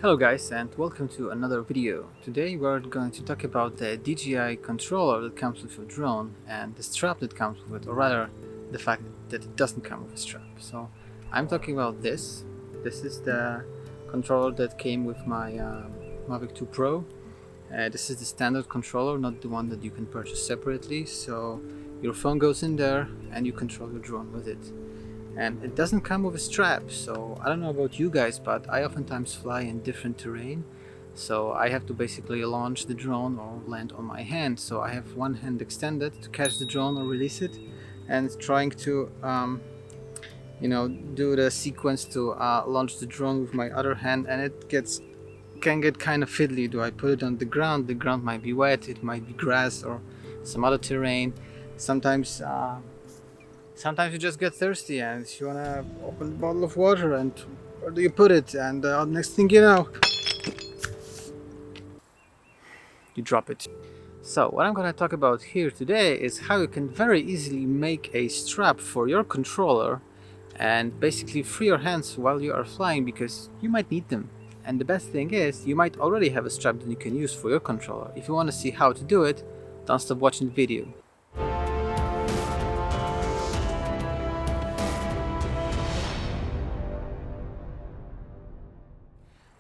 Hello guys, and welcome to another video. Today we're going to talk about the DJI controller that comes with your drone and the strap that comes with it, or rather the fact that it doesn't come with a strap. So I'm talking about this. This is the controller that came with my Mavic 2 Pro. This is the standard controller, not the one that you can purchase separately. So your phone goes in there and you control your drone with it. And it doesn't come with a strap, so I don't know about you guys, but I oftentimes fly in different terrain, so I have to basically launch the drone or land on my hand. So I have one hand extended to catch the drone or release it, and trying to do the sequence to launch the drone with my other hand, and it can get kind of fiddly. Do I put it on the ground? The ground might be wet, it might be grass or some other terrain. Sometimes you just get thirsty and you wanna open a bottle of water, and where do you put it? And next thing you know, you drop it. So what I'm gonna talk about here today is how you can very easily make a strap for your controller and basically free your hands while you are flying, because you might need them. And the best thing is, you might already have a strap that you can use for your controller. If you want to see how to do it, don't stop watching the video.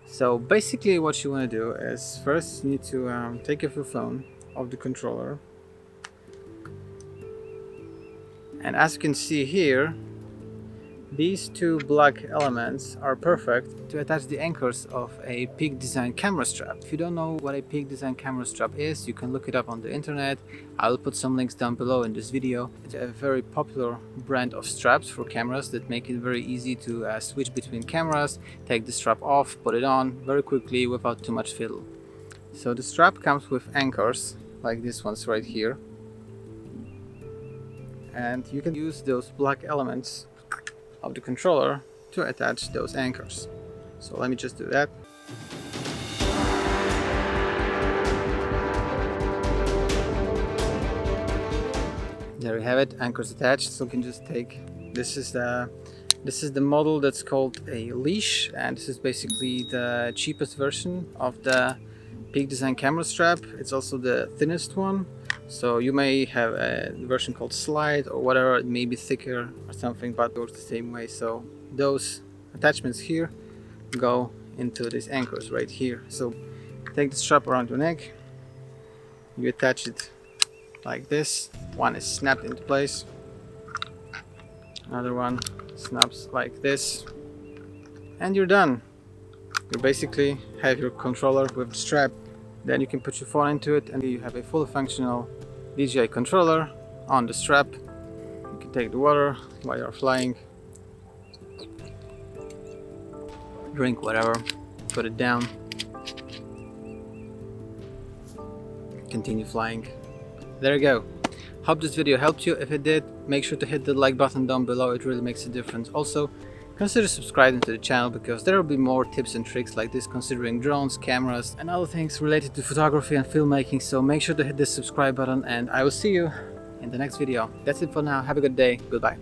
So basically what you want to do is, first you need to take off your phone off the controller, and as you can see here, these two black elements are perfect to attach the anchors of a Peak Design camera strap. If you don't know what a Peak Design camera strap is, you can look it up on the internet. I'll put some links down below in this video. It's a very popular brand of straps for cameras that make it very easy to switch between cameras, take the strap off, put it on very quickly without too much fiddle. So the strap comes with anchors like this ones right here, and you can use those black elements of the controller to attach those anchors. So let me just do that. There you have it, anchors attached. So you can just take, this is the model that's called a leash, and this is basically the cheapest version of the Peak Design camera strap. It's also the thinnest one. So you may have a version called slide or whatever, it may be thicker or something, but it works the same way. So those attachments here go into these anchors right here. So take the strap around your neck, you attach it like this. One is snapped into place, another one snaps like this, and you're done. You basically have your controller with the strap. Then you can put your phone into it and you have a fully functional DJI controller on the strap. You can take the water while you're flying, drink whatever, put it down, continue flying. There you go. Hope this video helped you. If it did, make sure to hit the like button down below, it really makes a difference. Also, consider subscribing to the channel, because there will be more tips and tricks like this considering drones, cameras and other things related to photography and filmmaking. So make sure to hit the subscribe button, and I will see you in the next video. That's it for now. Have a good day. Goodbye.